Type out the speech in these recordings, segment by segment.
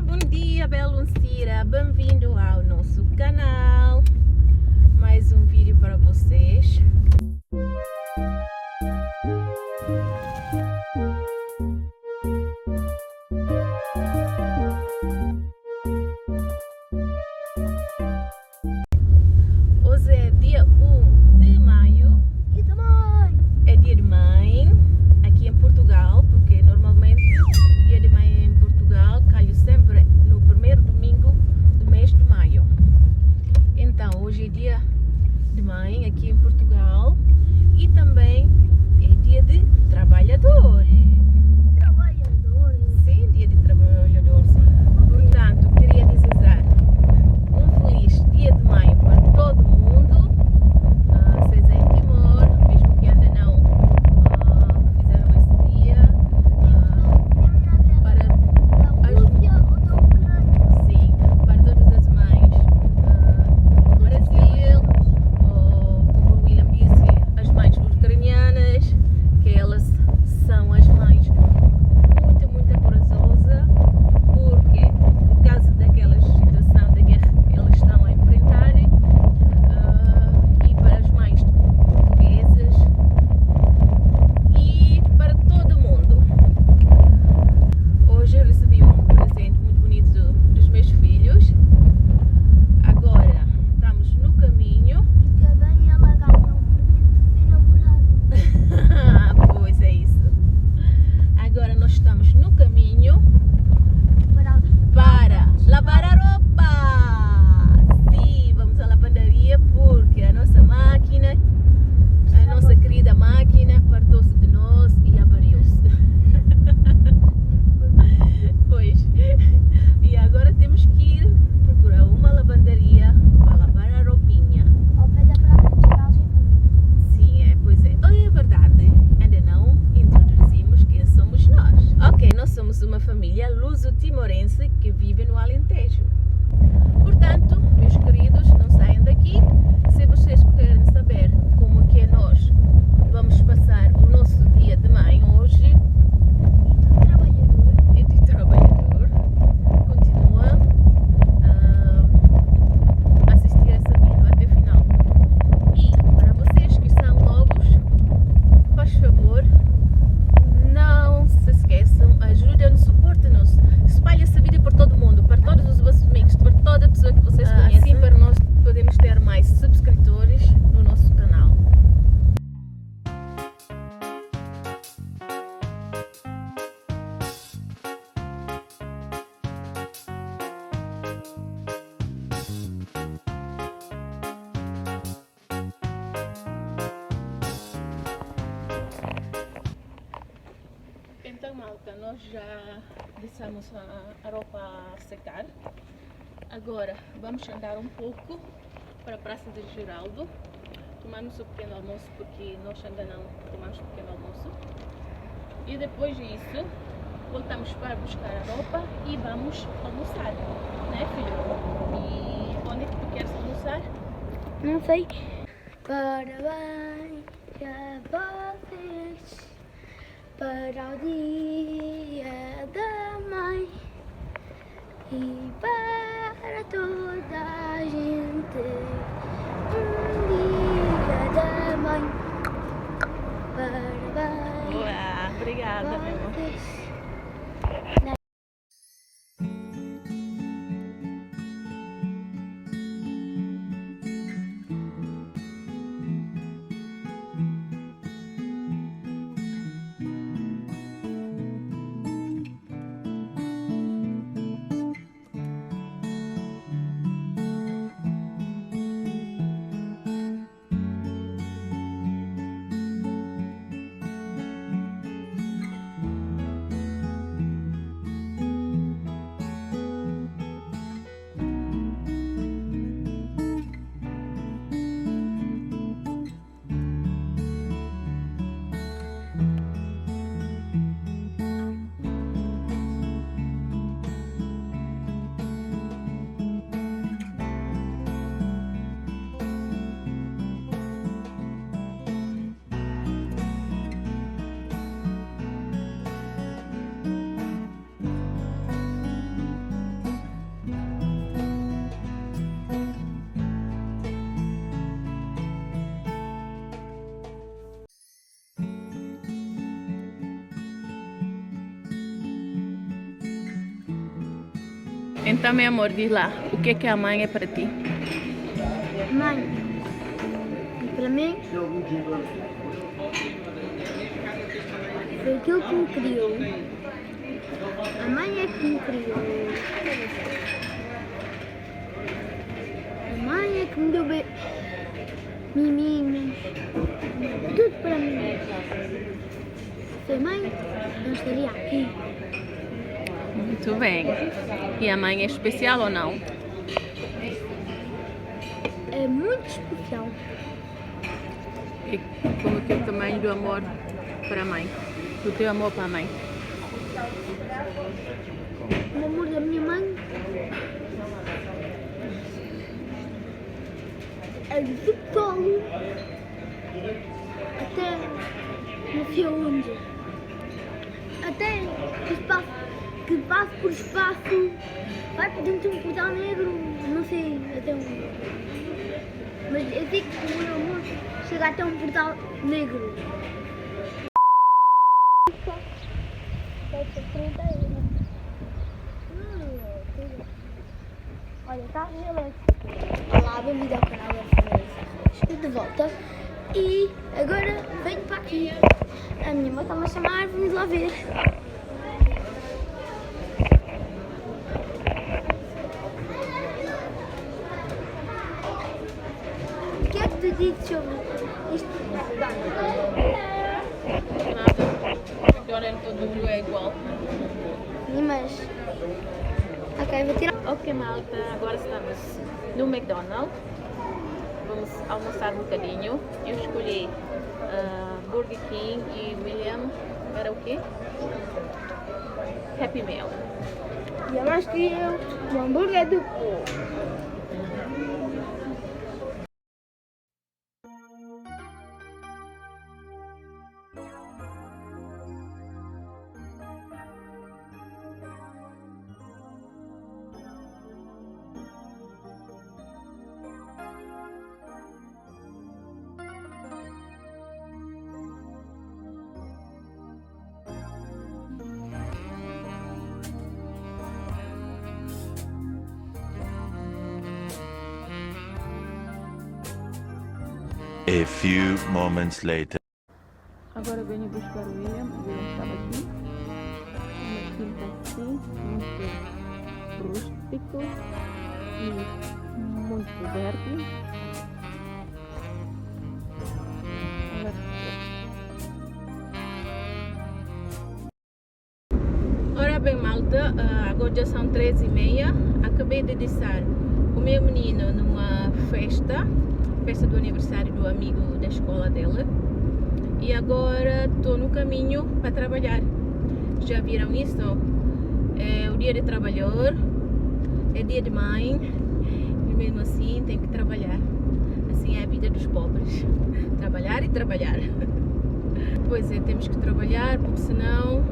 bom dia, Beluncira, bem-vindo ao nosso canal. Mais um vídeo para vocês. Hoje é dia 1 de maio. Dia da mãe! É dia de mãe aqui em Portugal, porque normalmente dia de mãe em Portugal cai sempre no primeiro domingo do mês de maio. Então hoje é dia de mãe aqui em Portugal e também é dia de trabalhador. Trabalhador! Sim, dia de trabalhador, sim. Portanto, queria desejar um feliz dia de mãe para todo mundo, seja em Timor, mesmo que ainda não fizeram esse dia, para Da Rússia ou da Ucrânia? sim, para todas as mães do Brasil, ou como o William disse, as mães ucranianas, que elas são as mães muito corajosas, porque por causa daquela situação da guerra que elas estão a enfrentar, e para as mães portuguesas e para todo mundo. Hoje eu recebi um presente muito bonito dos meus filhos. Agora estamos no caminho. E também ela ganhou um presente do seu namorado. Pois é isso. Agora nós estamos no caminho para lavar a roupa. Sim, vamos à lavandaria porque a nossa máquina, a nossa querida máquina, fartou-se de nós e avariou-se. Pois. E agora temos que ir procurar uma lavandaria para lavar a roupinha. Ao pé da praça de ginásio. Sim, pois é. Oh, é verdade. Ainda não introduzimos quem somos nós. Ok, nós somos uma família luso-timorense que vive no Alentejo. Portanto, meus queridos, não saiam daqui. Se vocês querem saber como que nós vamos passar o nosso dia de mãe hoje Trabalhador. e de trabalhador, continua a assistir essa vídeo até o final. E para vocês que são novos, faz favor, não se esqueçam, ajudem-nos, suportem-nos, espalhe essa vídeo por todo mundo, para todos os vossos amigos, para toda a pessoa que vocês conhecem, assim para nós podemos ter mais subscritores no nosso canal. Então, malta, nós já deixamos a roupa a secar. Agora vamos andar um pouco para a Praça de Geraldo. Tomamos o pequeno almoço, porque nós ainda não tomamos o pequeno almoço. E depois disso, voltamos para buscar a roupa e vamos almoçar, né, filho? E onde é que tu queres almoçar? Não sei. Parabéns a vocês para o dia da mãe e para toda a gente. Dia da mãe. Parabéns Boa, obrigada, meu amor. a vocês. Então, meu amor, diz lá, o que é que a mãe é para ti? Mãe, para mim, foi aquilo que me criou. A mãe é que me criou. A mãe é que me deu miminhos. Tudo para mim. Sem mãe, não estaria aqui. Muito bem. E a mãe é especial ou não? É muito especial. E como é que é o tamanho do amor para a mãe? Do teu amor para a mãe? O amor da minha mãe é de tolo até não sei onde. Até que passo por espaço, vai por dentro de um portal negro, não sei até onde. Mas eu sei que o meu amor chega até um portal negro. Olha, está a ver. Olá, bem-vindo ao canal da Fernanda. Estou de volta e agora venho para aqui. A minha mãe está-me a chamar, vamos lá ver. O que é que tu dizes sobre isto? Nada. Porque olha, todo mundo é igual. Mas. Ok, vou tirar. Ok, malta, agora estamos no McDonald's. Vamos almoçar um bocadinho. Eu escolhi Burger King e William. Era o quê? Happy Meal. E eu mais queria um hambúrguer do povo. A few moments later. Agora venho buscar o William. O William estava aqui. Uma quinta assim, muito rústico e muito verde. Ora bem, malta, agora já são 3h30. Acabei de deixar o meu menino numa festa do aniversário do amigo da escola dele. E agora estou no caminho para trabalhar. Já viram isso? É o dia de trabalhador, é dia de mãe, e mesmo assim tem que trabalhar. Assim é a vida dos pobres. Trabalhar e trabalhar. Pois é, temos que trabalhar, porque senão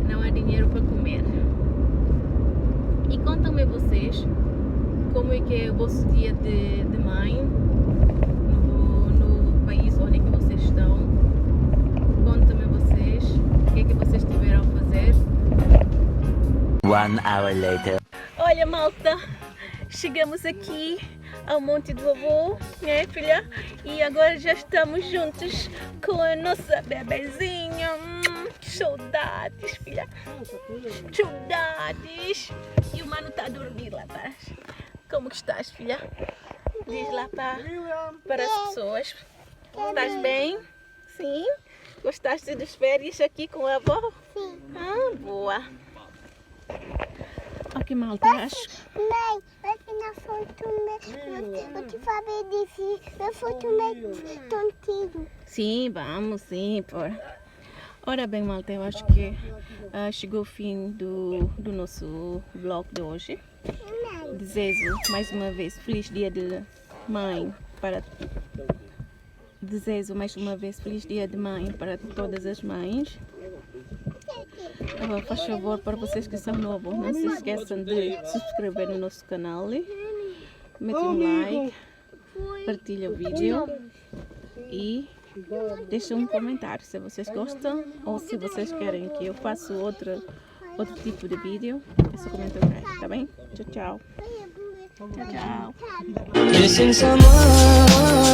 não há dinheiro para comer. E contem-me vocês como é que é o vosso dia de mãe no país onde é que vocês estão. Contem-me vocês o que é que vocês tiveram a fazer. 1 hour later. Olha, malta, chegamos aqui ao Monte do Avô, né, filha? E agora já estamos juntos com a nossa bebezinha. Que saudades, filha. Saudades. E o mano está a dormir lá atrás. Como que estás, filha? Diz lá para as pessoas. Estás bem? Sim? Gostaste das férias aqui com a avó? Sim. Ah, boa. Ok, malta, acho. Mãe, aqui na foto, eu te falei desse, na foto tontinho. Sim, vamos, sim, por. Ora bem, malta, eu acho que chegou o fim do nosso vlog de hoje. Desejo mais uma vez feliz dia de mãe para feliz dia de mãe para todas as mães. Faz favor, para vocês que são novos, não se esqueçam de se inscrever no nosso canal, metem um like, partilhem o vídeo e deixem um comentário se vocês gostam ou se vocês querem que eu faça outro tipo de vídeo, é só comentar aí, tá bem? Tchau, tchau. Tchau, tchau. Missing someone